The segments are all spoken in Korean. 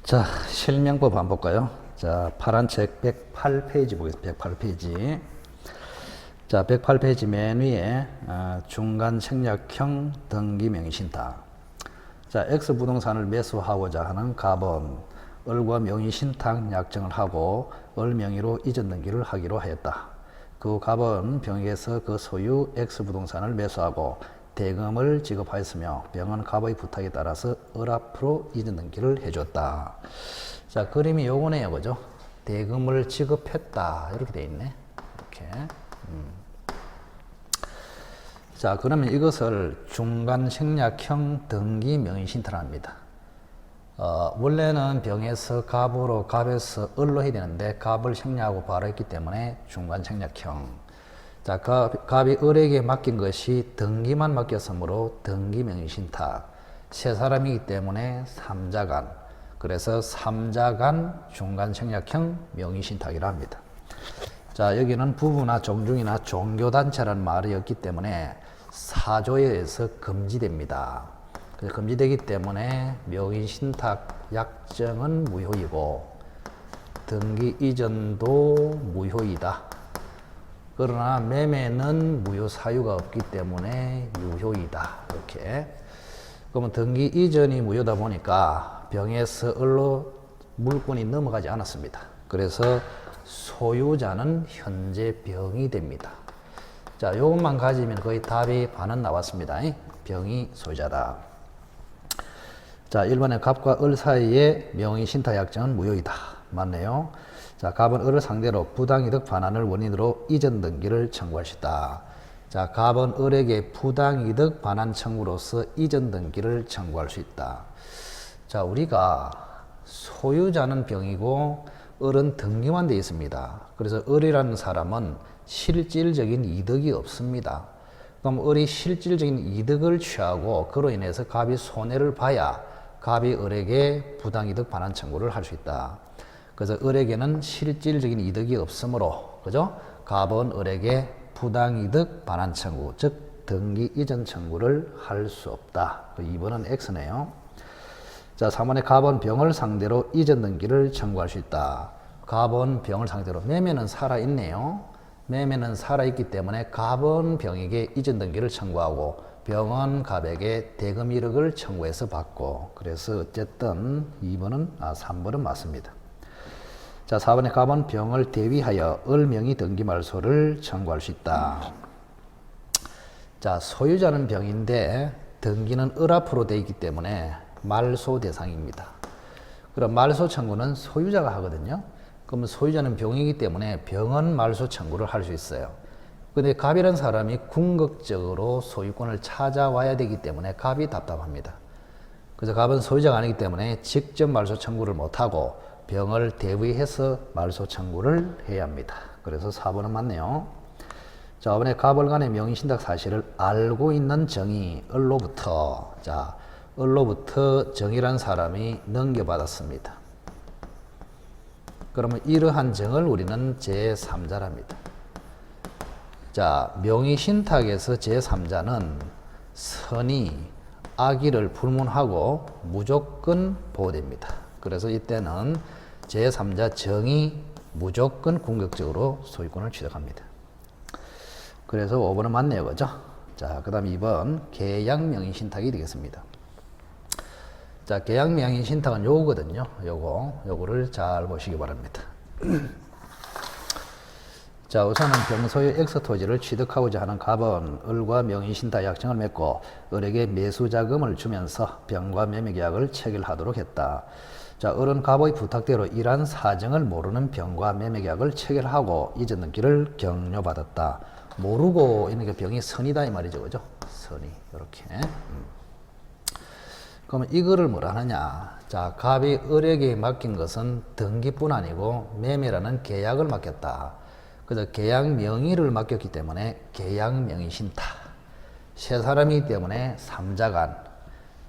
자, 실명법 한번 볼까요? 자, 파란 책 108페이지 보겠습니다. 108페이지. 자, 108페이지 맨 위에 중간 생략형 등기 명의신탁. 자, X 부동산을 매수하고자 하는 갑은 을과 명의신탁 약정을 하고 을 명의로 이전 등기를 하기로 하였다. 그 갑은 병에게서 그 소유 X 부동산을 매수하고 대금을 지급하였으며 병은 갑의 부탁에 따라서 을 앞으로 이전 등기를 해줬다. 자, 그림이 요거네요, 그죠? 대금을 지급했다 이렇게 돼 있네. 이렇게. 자, 그러면 이것을 중간 생략형 등기 명의신탁을 합니다. 원래는 병에서 갑으로, 갑에서 을로 해야 되는데 갑을 생략하고 바로 했기 때문에 중간 생략형. 자, 갑이 을에게 맡긴 것이 등기만 맡겼으므로 등기 명의신탁. 세 사람이기 때문에 삼자간. 그래서 삼자간 중간 생략형 명의신탁이라 합니다. 자, 여기는 부부나 종중이나 종교단체라는 말이 없기 때문에 사조에 의해서 금지됩니다. 그래서 금지되기 때문에 명의신탁 약정은 무효이고 등기 이전도 무효이다. 그러나 매매는 무효 사유가 없기 때문에 유효이다. 이렇게. 그러면 등기 이전이 무효다 보니까 병에서 을로 물건이 넘어가지 않았습니다. 그래서 소유자는 현재 병이 됩니다. 자, 이것만 가지면 거의 답이 반은 나왔습니다. 병이 소유자다. 자, 1번에 갑과 을 사이의 명의신탁 약정은 무효이다. 맞네요. 자, 갑은 을을 상대로 부당이득 반환을 원인으로 이전 등기를 청구할 수 있다. 자, 갑은 을에게 부당이득 반환 청구로서 이전 등기를 청구할 수 있다. 자, 우리가 소유자는 병이고 을은 등기만 되어 있습니다. 그래서 을이라는 사람은 실질적인 이득이 없습니다. 그럼 을이 실질적인 이득을 취하고 그로 인해서 갑이 손해를 봐야 갑이 을에게 부당이득 반환 청구를 할 수 있다. 그래서 을에게는 실질적인 이득이 없으므로, 그죠? 갑은 을에게 부당이득 반환 청구, 즉 등기 이전 청구를 할 수 없다. 2번은 X네요. 자, 3번에 갑은 병을 상대로 이전 등기를 청구할 수 있다. 갑은 병을 상대로, 매매는 살아있네요. 매매는 살아있기 때문에 갑은 병에게 이전 등기를 청구하고 병은 갑에게 대금 1억을 청구해서 받고, 그래서 어쨌든 3번은 맞습니다. 자, 4번에 갑은 병을 대위하여 을 명의 등기 말소를 청구할 수 있다. 자, 소유자는 병인데 등기는 을 앞으로 되어 있기 때문에 말소 대상입니다. 그럼 말소 청구는 소유자가 하거든요. 그러면 소유자는 병이기 때문에 병은 말소 청구를 할 수 있어요. 근데 갑이라는 사람이 궁극적으로 소유권을 찾아와야 되기 때문에 갑이 답답합니다. 그래서 갑은 소유자가 아니기 때문에 직접 말소 청구를 못하고 병을 대위해서 말소 청구를 해야 합니다. 그래서 4번은 맞네요. 자, 5번에 갑을 간의 명의신탁 사실을 알고 있는 정이 을로부터, 자, 을로부터 정이란 사람이 넘겨받았습니다. 그러면 이러한 정을 우리는 제3자랍니다. 자, 명의신탁에서 제3자는 선의, 악의를 불문하고 무조건 보호됩니다. 그래서 이때는 제3자 정이 무조건 궁극적으로 소유권을 취득합니다. 그래서 5번은 맞네요, 그죠? 자, 그 다음 2번 계약명의신탁이 되겠습니다. 자, 계약명의신탁은 요거거든요. 요거를 잘 보시기 바랍니다. 자, 우선은 병소유 X 토지를 취득하고자 하는 갑은 을과 명의신탁 약정을 맺고 을에게 매수자금을 주면서 병과 매매계약을 체결하도록 했다. 자, 을은 갑의 부탁대로 이러한 사정을 모르는 병과 매매계약을 체결하고 이전 등기를 격려받았다. 모르고 있는 게 병이 선이다 이 말이죠, 그죠? 선이 이렇게. 그러면 이거를 뭐라 하느냐? 자, 갑이 을에게 맡긴 것은 등기뿐 아니고 매매라는 계약을 맡겼다. 그래서 계약 명의를 맡겼기 때문에 계약 명의신탁. 세 사람이기 때문에 삼자간.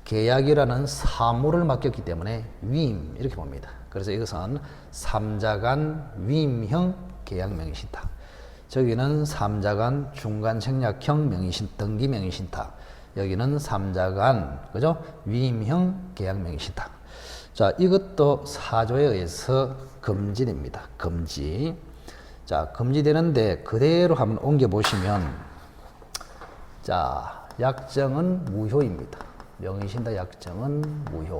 계약이라는 사물을 맡겼기 때문에 위임 이렇게 봅니다. 그래서 이것은 삼자간 위임형 계약 명의신탁. 저기는 삼자간 중간 생략형 등기 명의신탁. 여기는 삼자간, 그죠? 위임형 계약 명의신탁. 자, 이것도 사조에 의해서 금지됩니다. 금지. 자, 금지되는데 그대로 한번 옮겨 보시면, 자, 약정은 무효입니다. 명의신탁 약정은 무효.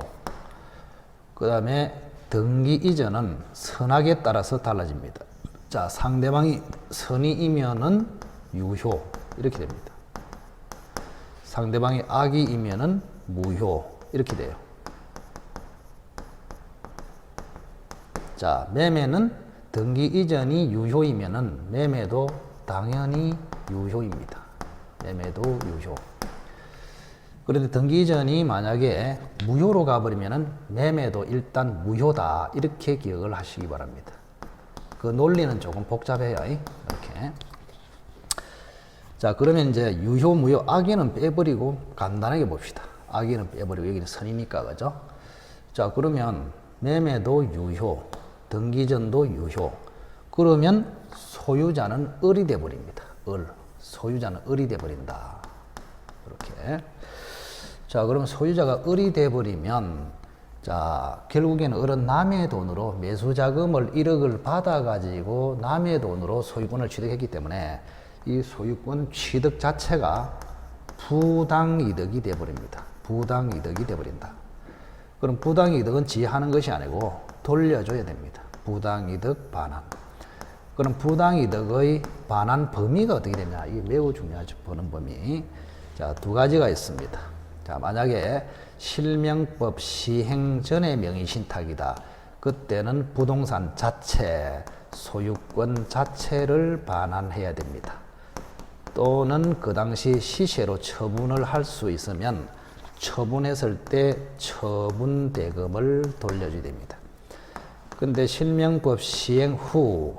그 다음에 등기 이전은 선악에 따라서 달라집니다. 자, 상대방이 선의이면은 유효. 이렇게 됩니다. 상대방이 악의이면은 무효. 이렇게 돼요. 자, 매매는 등기 이전이 유효이면은 매매도 당연히 유효입니다. 매매도 유효. 그런데 등기 이전이 만약에 무효로 가버리면은 매매도 일단 무효다. 이렇게 기억을 하시기 바랍니다. 그 논리는 조금 복잡해요. 이렇게. 자, 그러면 이제 유효, 무효, 악의는 빼버리고 간단하게 봅시다. 악의는 빼버리고 여기는 선이니까, 그죠? 자, 그러면 매매도 유효, 등기전도 유효. 그러면 소유자는 을이 돼버립니다. 을. 소유자는 을이 돼버린다. 이렇게. 자, 그럼 소유자가 을이 돼버리면, 자, 결국에는 을은 남의 돈으로 매수자금을 1억을 받아가지고 남의 돈으로 소유권을 취득했기 때문에 이 소유권 취득 자체가 부당이득이 돼버립니다. 부당이득이 돼버린다. 그럼 부당이득은 지하는 것이 아니고 돌려줘야 됩니다. 부당이득 반환. 그럼 부당이득의 반환 범위가 어떻게 되냐? 이게 매우 중요하죠. 보는 범위. 자, 두 가지가 있습니다. 자, 만약에 실명법 시행 전의 명의신탁이다. 그때는 부동산 자체, 소유권 자체를 반환해야 됩니다. 또는 그 당시 시세로 처분을 할 수 있으면 처분했을 때 처분 대금을 돌려줘야 됩니다. 근데 실명법 시행 후,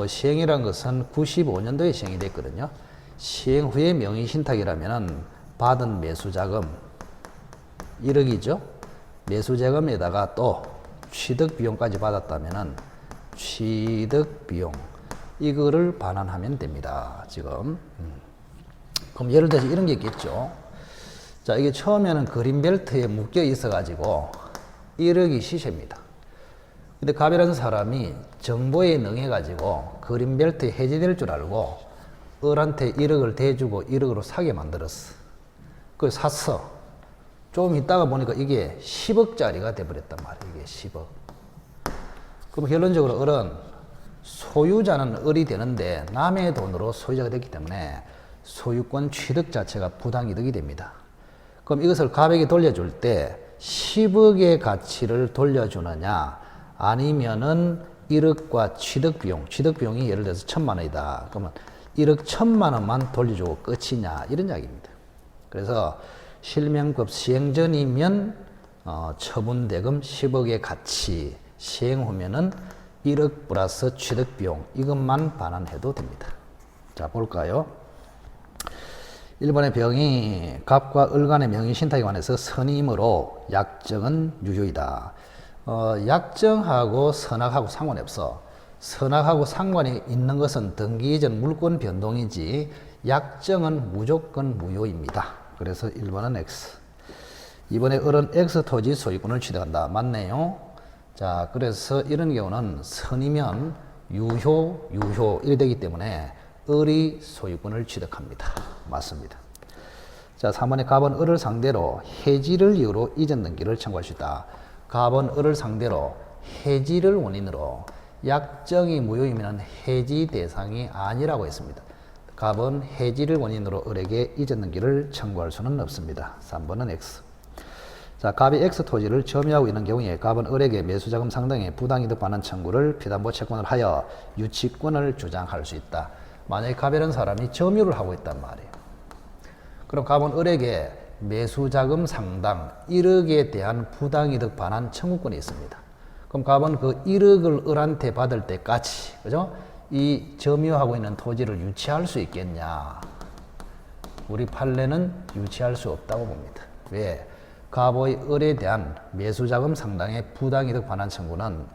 시행이란 것은 95년도에 시행이 됐거든요. 시행 후에 명의신탁이라면은 받은 매수자금 1억이죠. 매수자금에다가 또 취득비용까지 받았다면은 취득비용 이거를 반환하면 됩니다. 지금. 그럼 예를 들어서 이런 게 있겠죠. 자, 이게 처음에는 그린벨트에 묶여 있어가지고 1억이 시세입니다. 근데 갑이라는 사람이 정보에 능해가지고 그린벨트에 해지될 줄 알고 을한테 1억을 대주고 1억으로 사게 만들었어. 그래서 샀어. 좀 있다가 보니까 이게 10억짜리가 돼버렸단 말이에요. 이게 10억. 그럼 결론적으로 을은 소유자는 을이 되는데 남의 돈으로 소유자가 됐기 때문에 소유권 취득 자체가 부당이득이 됩니다. 그럼 이것을 갑에게 돌려줄 때 10억의 가치를 돌려주느냐 아니면은 1억과 취득비용이 예를 들어서 1,000만 원이다. 그러면 1억 1,000만 원만 돌려주고 끝이냐 이런 이야기입니다. 그래서 실명법 시행 전이면 처분대금 10억의 가치, 시행 후면은 1억 플러스 취득비용 이것만 반환해도 됩니다. 자, 볼까요? 1번의 병이 갑과 을 간의 명의신탁에 관해서 선임으로 약정은 유효이다. 약정하고 선악하고 상관이 없어. 선악하고 상관이 있는 것은 등기 이전 물권 변동이지 약정은 무조건 무효입니다. 그래서 1번은 X. 2번에 을은 X 토지 소유권을 취득한다. 맞네요. 자, 그래서 이런 경우는 선이면 유효 이래 되기 때문에 을이 소유권을 취득합니다. 맞습니다. 자, 3번에 갑은 을을 상대로 해지를 이유로 이전 등기를 청구할 수 있다. 갑은 을을 상대로 해지를 원인으로 약정이 무효이면 해지 대상이 아니라고 했습니다. 갑은 해지를 원인으로 을에게 이전 등기를 청구할 수는 없습니다. 3번은 X. 자, 갑이 X 토지를 점유하고 있는 경우에 갑은 을에게 매수자금 상당의 부당이득 반환 청구를 피담보 채권을 하여 유치권을 주장할 수 있다. 만약에 갑이라는 사람이 점유를 하고 있단 말이에요. 그럼 갑은 을에게 매수자금 상당 1억에 대한 부당이득 반환 청구권이 있습니다. 그럼 갑은 그 1억을 을한테 받을 때까지, 그죠? 이 점유하고 있는 토지를 유치할 수 있겠냐? 우리 판례는 유치할 수 없다고 봅니다. 왜? 갑의 을에 대한 매수자금 상당의 부당이득 반환 청구는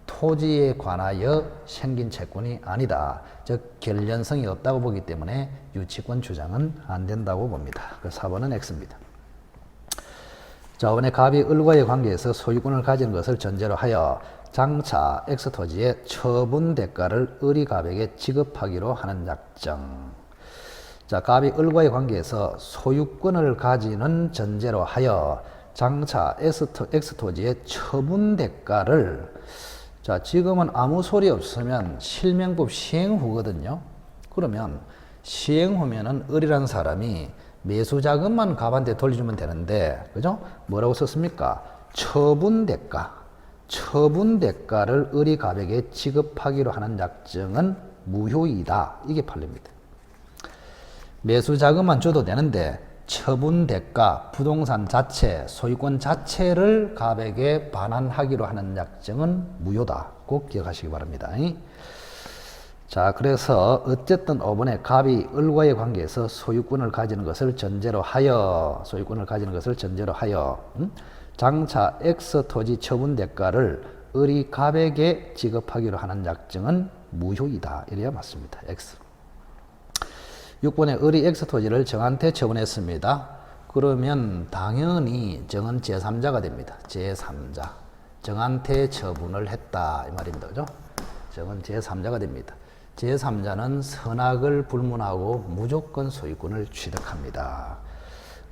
토지에 관하여 생긴 채권이 아니다. 즉 결련성이 없다고 보기 때문에 유치권 주장은 안 된다고 봅니다. 그래서 4번은 X입니다. 자, 이번에 갑이 을과의 관계에서 소유권을 가진 것을 전제로 하여 장차 X토지의 처분 대가를 을이 갑에게 지급하기로 하는 약정. 자, 갑이 을과의 관계에서 소유권을 가지는 전제로 하여 장차 X토지의 처분 대가를, 자, 지금은 아무 소리 없으면 실명법 시행 후거든요. 그러면 시행 후면은 을이라는 사람이 매수 자금만 갑한테 돌려주면 되는데, 그죠? 뭐라고 썼습니까? 처분 대가. 처분 대가를 을이 갑에게 지급하기로 하는 약정은 무효이다. 이게 판례입니다. 매수 자금만 줘도 되는데 처분 대가, 부동산 자체, 소유권 자체를 갑에게 반환하기로 하는 약정은 무효다. 꼭 기억하시기 바랍니다. 자, 그래서 어쨌든 5번에 갑이 을과의 관계에서 소유권을 가지는 것을 전제로 하여, 장차 X 토지 처분 대가를 을이 갑에게 지급하기로 하는 약정은 무효이다. 이래야 맞습니다. X. 6번에 을이 X 토지를 정한테 처분했습니다. 그러면 당연히 정은 제3자가 됩니다. 제3자. 정한테 처분을 했다. 이 말입니다. 그죠? 정은 제3자가 됩니다. 제3자는 선악을 불문하고 무조건 소유권을 취득합니다.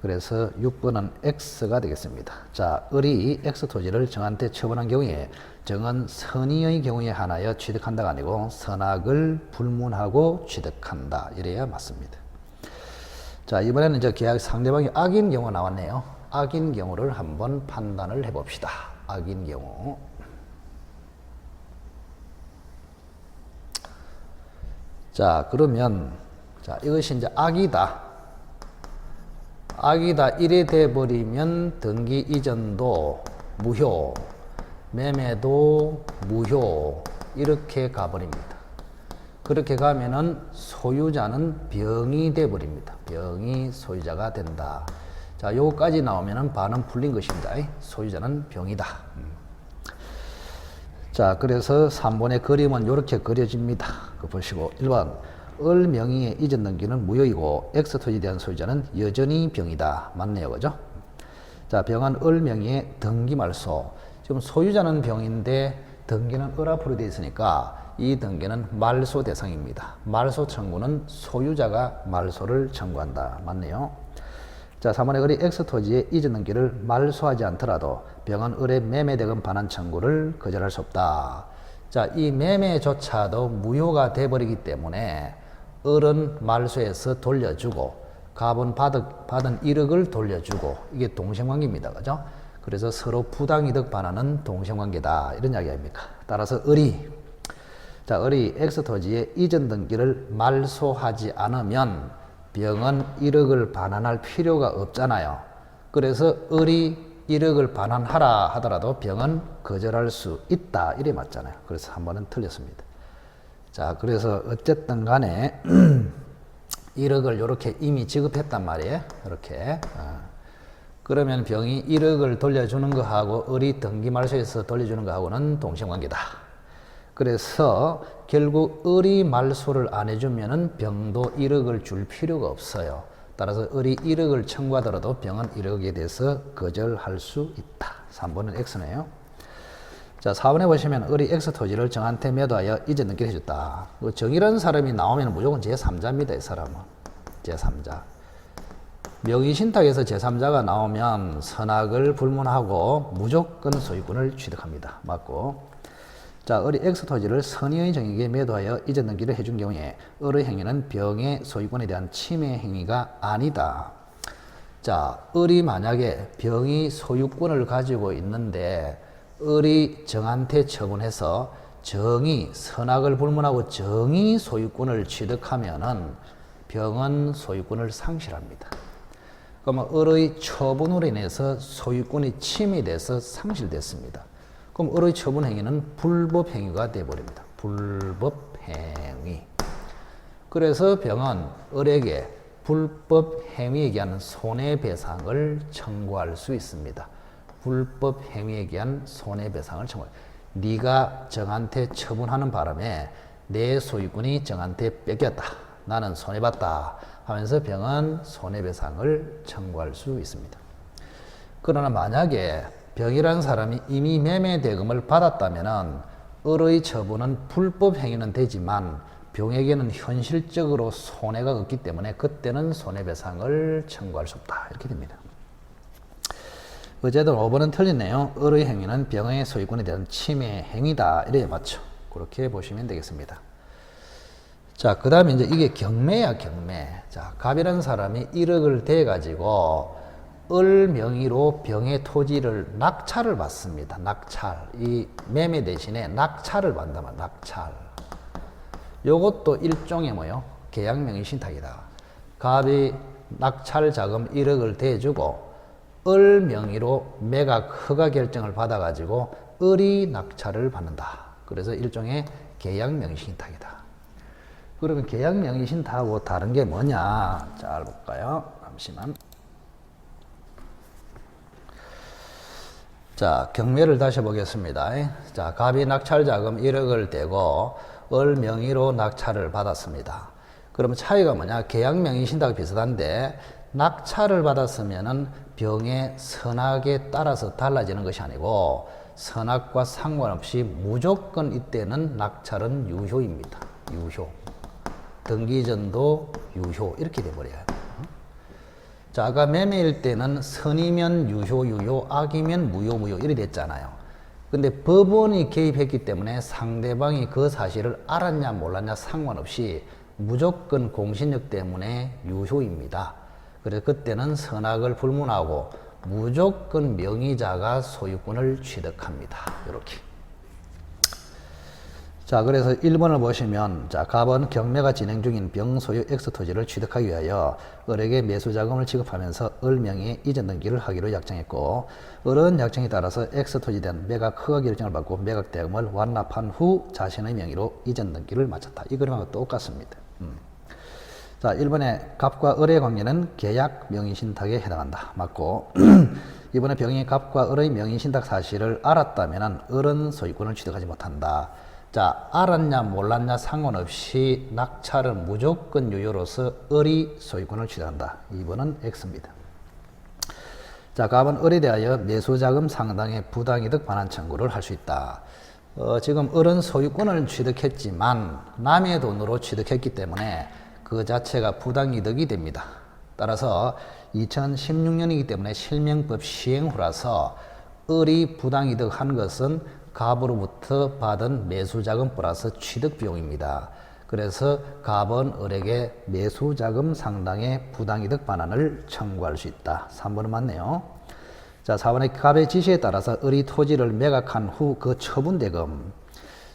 그래서 6번은 X가 되겠습니다. 자, 을이 X 토지를 정한테 처분한 경우에 정은 선의의 경우에 한하여 취득한다가 아니고 선악을 불문하고 취득한다. 이래야 맞습니다. 자, 이번에는 이제 계약 상대방이 악인 경우 나왔네요. 악인 경우를 한번 판단을 해봅시다. 악인 경우. 자, 그러면, 자, 이것이 이제 악이다. 악이다. 이래 돼버리면 등기 이전도 무효, 매매도 무효, 이렇게 가버립니다. 그렇게 가면은 소유자는 병이 돼버립니다. 병이 소유자가 된다. 자, 요거까지 나오면은 반은 풀린 것입니다. 소유자는 병이다. 자, 그래서 3번의 그림은 이렇게 그려집니다. 그거 보시고 1번 을 명의의 이전 등기는 무효이고 X토지에 대한 소유자는 여전히 병이다. 맞네요. 그죠? 자, 병은 을 명의의 등기 말소. 지금 소유자는 병인데 등기는 을 앞으로 되어 있으니까 이 등기는 말소 대상입니다. 말소 청구는 소유자가 말소를 청구한다. 맞네요. 자, 3번의 을이 X토지의 이전 등기를 말소하지 않더라도 병은 을의 매매대금 반환 청구를 거절할 수 없다. 자, 이 매매조차도 무효가 돼버리기 때문에 을은 말소해서 돌려주고 갑은 받은 1억을 돌려주고 이게 동생관계입니다. 그죠? 그래서 서로 부당이득 반환은 동생관계다. 이런 이야기 아닙니까? 따라서 을이 X토지의 이전 등기를 말소하지 않으면 병은 1억을 반환할 필요가 없잖아요. 그래서 을이 1억을 반환하라 하더라도 병은 거절할 수 있다. 이래 맞잖아요. 그래서 한 번은 틀렸습니다. 자, 그래서 어쨌든 간에 1억을 이렇게 이미 지급했단 말이에요. 이렇게. 그러면 병이 1억을 돌려주는 거하고 을이 등기 말소에서 돌려주는 거하고는 동생관계다. 그래서 결국 을이 말소를 안 해주면은 병도 1억을 줄 필요가 없어요. 따라서 을이 1억을 청구하더라도 병은 1억에 대해서 거절할 수 있다. 3번은 X네요. 자, 4번에 보시면 을이 X토지를 정한테 매도하여 이전 등기를 해줬다. 정이라는 사람이 나오면 무조건 제3자입니다. 이 사람은. 제3자. 명의신탁에서 제3자가 나오면 선악을 불문하고 무조건 소유권을 취득합니다. 맞고. 자, 을이 X토지를 선의의 정에게 매도하여 이전 등기를 해준 경우에 을의 행위는 병의 소유권에 대한 침해 행위가 아니다. 자, 을이 만약에 병이 소유권을 가지고 있는데 을이 정한테 처분해서 정이 선악을 불문하고 정이 소유권을 취득하면은 병은 소유권을 상실합니다. 그러면 을의 처분으로 인해서 소유권이 침해돼서 상실됐습니다. 그럼 을의 처분 행위는 불법 행위가 되어버립니다. 불법 행위. 그래서 병은 을에게 불법 행위에 의한 손해배상을 청구할 수 있습니다. 불법 행위에 의한 손해배상을 청구합니다. 네가 정한테 처분하는 바람에 내 소유권이 정한테 뺏겼다. 나는 손해봤다 하면서 병은 손해배상을 청구할 수 있습니다. 그러나 만약에 병이라는 사람이 이미 매매 대금을 받았다면은 을의 처분은 불법 행위는 되지만 병에게는 현실적으로 손해가 없기 때문에 그때는 손해배상을 청구할 수 없다. 이렇게 됩니다. 어쨌든 5번은 틀리네요. 을의 행위는 병의 소유권에 대한 침해 행위다. 이래 맞죠. 그렇게 보시면 되겠습니다. 자, 그 다음에 이제 이게 경매야, 경매. 자, 갑이라는 사람이 1억을 대가지고 을 명의로 병의 토지를 낙찰을 받습니다. 낙찰. 이 매매 대신에 낙찰을 받는다면 낙찰. 요것도 일종의 뭐요? 계약 명의 신탁이다. 갑이 낙찰 자금 1억을 대주고 을 명의로 매각 허가 결정을 받아가지고 을이 낙찰을 받는다. 그래서 일종의 계약 명의 신탁이다. 그러면 계약 명의 신탁하고 다른 게 뭐냐? 잘 볼까요? 잠시만. 자, 경매를 다시 보겠습니다. 자, 갑이 낙찰 자금 1억을 대고 을 명의로 낙찰을 받았습니다. 그러면 차이가 뭐냐? 계약 명의 신탁이 비슷한데 낙찰을 받았으면은 병의 선악에 따라서 달라지는 것이 아니고 선악과 상관없이 무조건 이때는 낙찰은 유효입니다. 유효. 등기전도 유효. 이렇게 돼버려요. 자, 아까 매매일 때는 선이면 유효, 유효, 악이면 무효, 무효 이래 됐잖아요. 근데 법원이 개입했기 때문에 상대방이 그 사실을 알았냐 몰랐냐 상관없이 무조건 공신력 때문에 유효입니다. 그래서 그때는 선악을 불문하고 무조건 명의자가 소유권을 취득합니다. 이렇게. 자, 그래서 1번을 보시면, 자, 갑은 경매가 진행 중인 병 소유 X 토지를 취득하기 위하여 을에게 매수 자금을 지급하면서 을 명의의 이전 등기를 하기로 약정했고, 을은 약정에 따라서 X 토지에 대한 매각 허가 결정을 받고 매각 대금을 완납한 후 자신의 명의로 이전 등기를 마쳤다. 이 그림하고 똑같습니다. 자, 1번에 갑과 을의 관계는 계약 명의신탁에 해당한다. 맞고, 이번에 병이 갑과 을의 명의신탁 사실을 알았다면 을은 소유권을 취득하지 못한다. 자, 알았냐 몰랐냐 상관없이 낙찰은 무조건 유효로서 을이 소유권을 취득한다. 2번은 X입니다. 자, 갑은 을에 대하여 매수자금 상당의 부당이득 반환 청구를 할 수 있다. 지금 을은 소유권을 취득했지만 남의 돈으로 취득했기 때문에 그 자체가 부당이득이 됩니다. 따라서 2016년이기 때문에 실명법 시행 후라서 을이 부당이득한 것은 갑으로부터 받은 매수자금 플러스 취득비용입니다. 그래서 갑은 을에게 매수자금 상당의 부당이득 반환을 청구할 수 있다. 3번은 맞네요. 자, 4번에 갑의 지시에 따라서 을이 토지를 매각한 후 그 처분대금.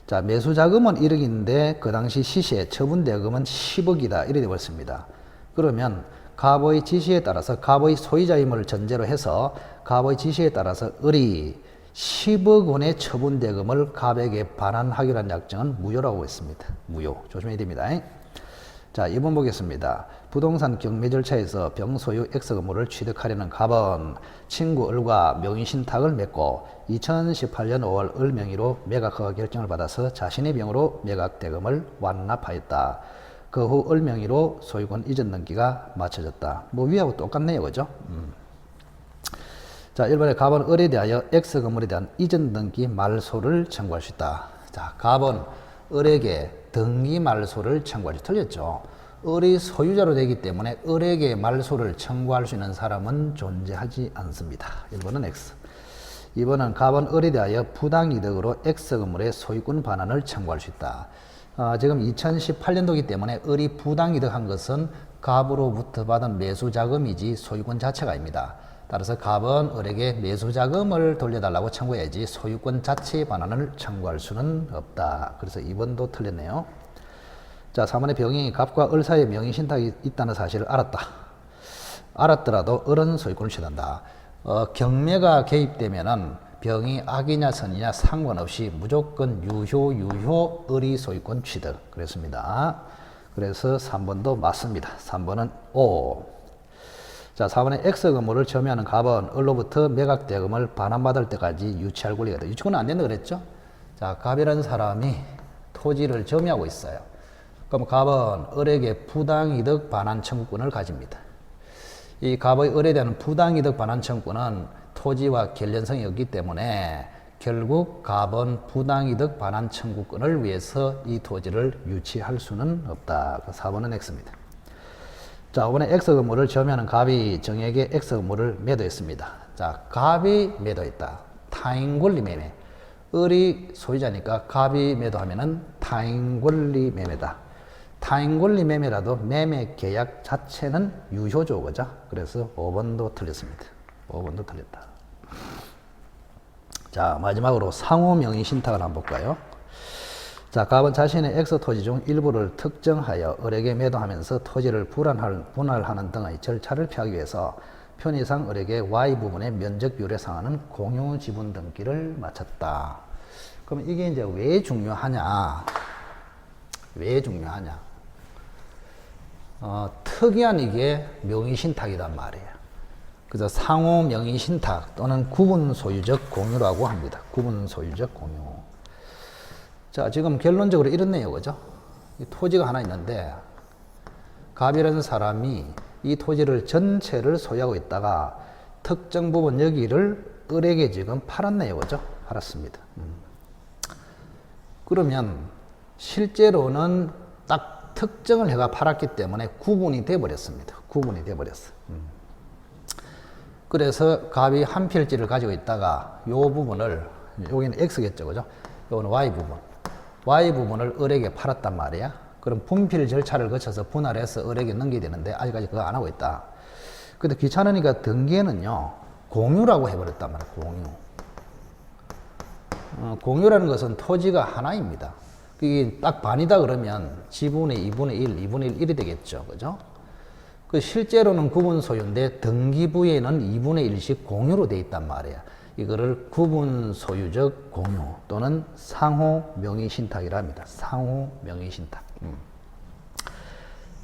자, 매수자금은 1억인데 그 당시 시세 처분대금은 10억이다. 이래 되었습니다. 그러면 갑의 지시에 따라서 갑의 소유자임을 전제로 해서 갑의 지시에 따라서 을이 10억 원의 처분대금을 갑에게 반환하기로 한 약정은 무효라고 했습니다. 무효. 조심해야 됩니다. 자, 2번 보겠습니다. 부동산 경매 절차에서 병소유 X 건물을 취득하려는 갑은 친구 을과 명의신탁을 맺고 2018년 5월 을 명의로 매각허가 결정을 받아서 자신의 명으로 매각대금을 완납하였다. 그 후 을 명의로 소유권 이전 등기가 마쳐졌다. 뭐 위하고 똑같네요. 그죠? 자, 1번에 갑은 을에 대하여 X 건물에 대한 이전 등기 말소를 청구할 수 있다. 자, 갑은 을에게 등기 말소를 청구할 수 틀렸죠. 을이 소유자로 되기 때문에 을에게 말소를 청구할 수 있는 사람은 존재하지 않습니다. 1번은 X. 2번은 갑은 을에 대하여 부당이득으로 X 건물의 소유권 반환을 청구할 수 있다. 지금 2018년도이기 때문에 을이 부당이득한 것은 갑으로부터 받은 매수자금이지 소유권 자체가 아닙니다. 따라서 갑은 을에게 매수자금을 돌려달라고 청구해야지 소유권 자체 반환을 청구할 수는 없다. 그래서 2번도 틀렸네요. 자, 3번의 병이 갑과 을 사이에 명의신탁이 있다는 사실을 알았다. 알았더라도 을은 소유권을 취한다. 경매가 개입되면은 병이 악이냐 선이냐 상관없이 무조건 유효 을이 소유권 취득. 그랬습니다. 그래서 3번도 맞습니다. 3번은 O. 자, 4번에 X 건물을 점유하는 갑은 을로부터 매각대금을 반환받을 때까지 유치할 권리가 있다. 유치권은 안 된다 그랬죠? 자, 갑이라는 사람이 토지를 점유하고 있어요. 그럼 갑은 을에게 부당이득 반환 청구권을 가집니다. 이 갑의 을에 대한 부당이득 반환 청구권은 토지와 관련성이 없기 때문에 결국 갑은 부당이득 반환 청구권을 위해서 이 토지를 유치할 수는 없다. 4번은 X입니다. 자, 이번에 X 건물을 점유하는 갑이 정에게 X 건물을 매도했습니다. 자, 갑이 매도했다. 타인 권리 매매. 을이 소유자니까 갑이 매도하면은 타인 권리 매매다. 타인 권리 매매라도 매매 계약 자체는 유효죠, 그죠? 그래서 5번도 틀렸습니다. 5번도 틀렸다. 자, 마지막으로 상호 명의 신탁을 한번 볼까요? 자, 갑은 자신의 X 토지 중 일부를 특정하여 을에게 매도하면서 토지를 분할하는 등의 절차를 피하기 위해서 편의상 을에게 Y 부분의 면적 비율에 상하는 공유 지분 등기를 마쳤다. 그럼 이게 이제 왜 중요하냐? 왜 중요하냐? 특이한 이게 명의신탁이란 말이에요. 그래서 상호 명의신탁 또는 구분소유적 공유라고 합니다. 구분소유적 공유. 자, 지금 결론적으로 이렇네요. 그죠? 이 토지가 하나 있는데, 갑이라는 사람이 이 토지를 전체를 소유하고 있다가 특정 부분 여기를 을에게 지금 팔았네요. 그죠? 팔았습니다. 그러면 실제로는 딱 특정을 해가 팔았기 때문에 구분이 돼버렸습니다. 구분이 돼버렸어. 그래서 갑이 한 필지를 가지고 있다가 요 부분을, 여기는 X겠죠. 그죠? 요거는 Y 부분. Y 부분을 을에게 팔았단 말이야. 그럼 분필 절차를 거쳐서 분할해서 을에게 넘겨야 되는데 아직까지 그거 안 하고 있다. 근데 귀찮으니까 등기에는요, 공유라고 해버렸단 말이야. 공유. 공유라는 것은 토지가 하나입니다. 그게 딱 반이다 그러면 지분의 2분의 1, 2분의 1, 1이 되겠죠. 그죠? 그 실제로는 구분 소유인데 등기부에는 2분의 1씩 공유로 돼 있단 말이야. 이거를 구분 소유적 공유 또는 상호 명의 신탁이라 합니다. 상호 명의 신탁.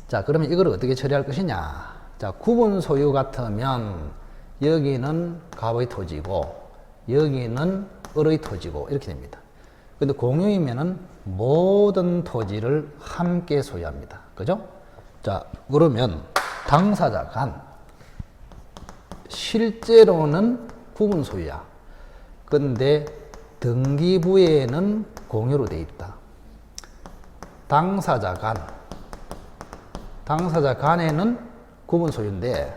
자, 그러면 이걸 어떻게 처리할 것이냐? 자, 구분 소유 같으면 여기는 갑의 토지고 여기는 을의 토지고 이렇게 됩니다. 근데 공유이면은 모든 토지를 함께 소유합니다. 그죠? 자, 그러면 당사자 간 실제로는 구분 소유야. 근데 등기부에는 공유로 돼 있다. 당사자 간에는 구분 소유인데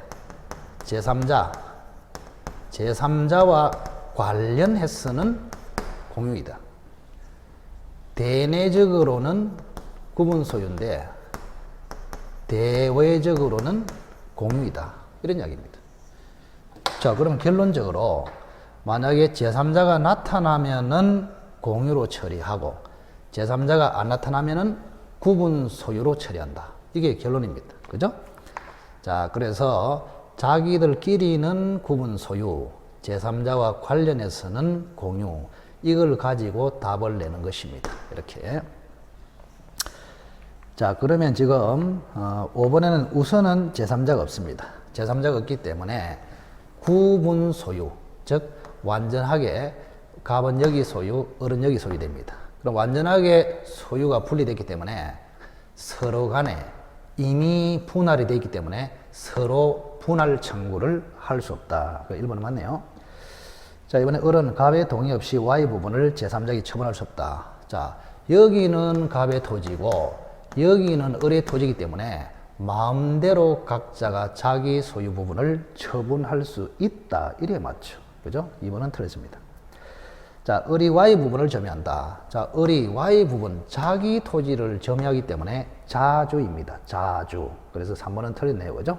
제3자와 관련해서는 공유이다. 대내적으로는 구분 소유인데 대외적으로는 공유이다. 이런 이야기입니다. 자, 그럼 결론적으로 만약에 제3자가 나타나면은 공유로 처리하고 제3자가 안 나타나면은 구분 소유로 처리한다. 이게 결론입니다. 그죠? 자, 그래서 자기들끼리는 구분 소유, 제3자와 관련해서는 공유, 이걸 가지고 답을 내는 것입니다. 이렇게. 자, 그러면 지금 5번에는 우선은 제3자가 없습니다. 제3자가 없기 때문에 구분 소유, 즉 완전하게 갑은 여기 소유, 을은 여기 소유됩니다. 그럼 완전하게 소유가 분리됐기 때문에 서로 간에 이미 분할이 되어 있기 때문에 서로 분할 청구를 할 수 없다. 1번은 맞네요. 자, 이번에 을은 갑의 동의 없이 Y 부분을 제3자에게 처분할 수 없다. 자, 여기는 갑의 토지고 여기는 을의 토지이기 때문에 마음대로 각자가 자기 소유 부분을 처분할 수 있다. 이래 맞죠. 그죠? 2번은 틀렸습니다. 자, 을이 Y 부분을 점유한다. 자, 을이 Y 부분, 자기 토지를 점유하기 때문에 자주입니다. 자주. 그래서 3번은 틀렸네요. 그죠?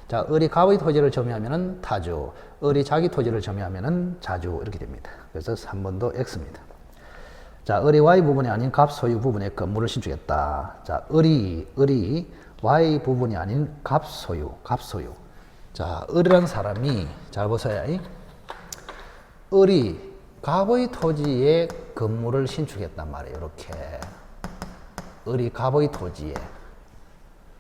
자, 을이 갑의 토지를 점유하면은 타주, 을이 자기 토지를 점유하면은 자주. 이렇게 됩니다. 그래서 3번도 X입니다. 자, 을이 Y 부분이 아닌 갑 소유 부분에 건물을 신축했다. 자, 을이 Y 부분이 아닌 갑 소유. 자, 을이라는 사람이, 잘 보세요. 을이 갑의 토지에 건물을 신축했단 말이에요. 이렇게. 을이 갑의 토지에.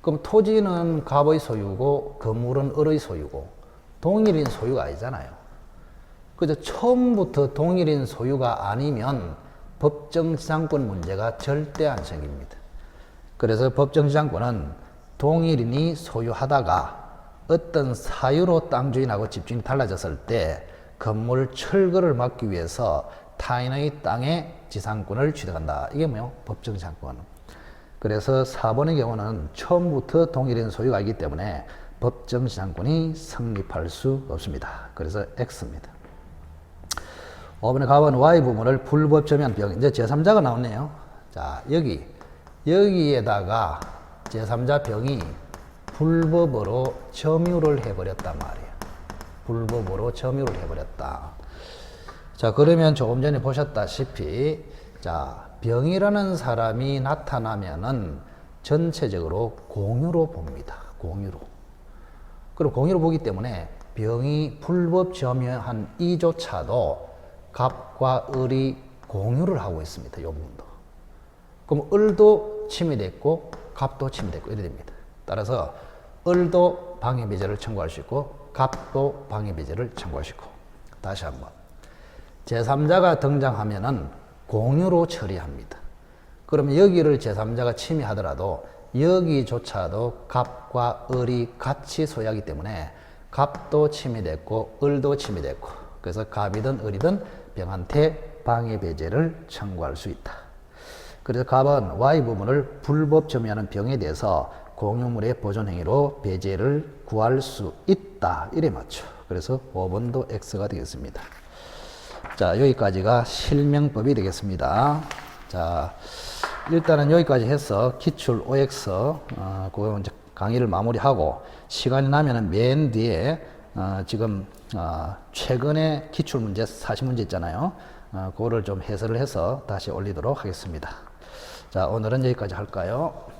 그럼 토지는 갑의 소유고 건물은 을의 소유고 동일인 소유가 아니잖아요. 그래서 처음부터 동일인 소유가 아니면 법정지상권 문제가 절대 안 생깁니다. 그래서 법정지상권은 동일인이 소유하다가 어떤 사유로 땅 주인하고 집주인이 달라졌을 때 건물 철거를 막기 위해서 타인의 땅에 지상권을 취득한다. 이게 뭐요? 법정 지상권. 그래서 4번의 경우는 처음부터 동일인 소유가 있기 때문에 법정 지상권이 성립할 수 없습니다. 그래서 X입니다. 5번의 갑은 Y 부분을 불법 점유한 병. 이제 제3자가 나왔네요. 자, 여기에다가 제3자 병이 불법으로 점유를 해버렸단 말이에요. 불법으로 점유를 해버렸다. 자, 그러면 조금 전에 보셨다시피, 자, 병이라는 사람이 나타나면은 전체적으로 공유로 봅니다. 공유로. 그리고 공유로 보기 때문에 병이 불법 점유한 이조차도 갑과 을이 공유를 하고 있습니다. 이 부분도. 그럼 을도 침해됐고 갑도 침해됐고 이래 됩니다. 따라서 을도 방해배제를 청구할 수 있고 갑도 방해배제를 청구할 수 있고. 다시 한번. 제3자가 등장하면은 공유로 처리합니다. 그러면 여기를 제3자가 침해하더라도 여기조차도 갑과 을이 같이 소유하기 때문에 갑도 침해됐고 을도 침해됐고 그래서 갑이든 을이든 병한테 방해배제를 청구할 수 있다. 그래서 갑은 Y 부분을 불법 점유하는 병에 대해서 공유물의 보존행위로 배제를 구할 수 있다. 이래 맞죠. 그래서 5번도 X가 되겠습니다. 자, 여기까지가 실명법이 되겠습니다. 자, 일단은 여기까지 해서 기출 OX 그 이제 강의를 마무리하고 시간이 나면은 맨 뒤에 지금 최근에 기출 문제 40문제 있잖아요. 그거를 좀 해설을 해서 다시 올리도록 하겠습니다. 자, 오늘은 여기까지 할까요?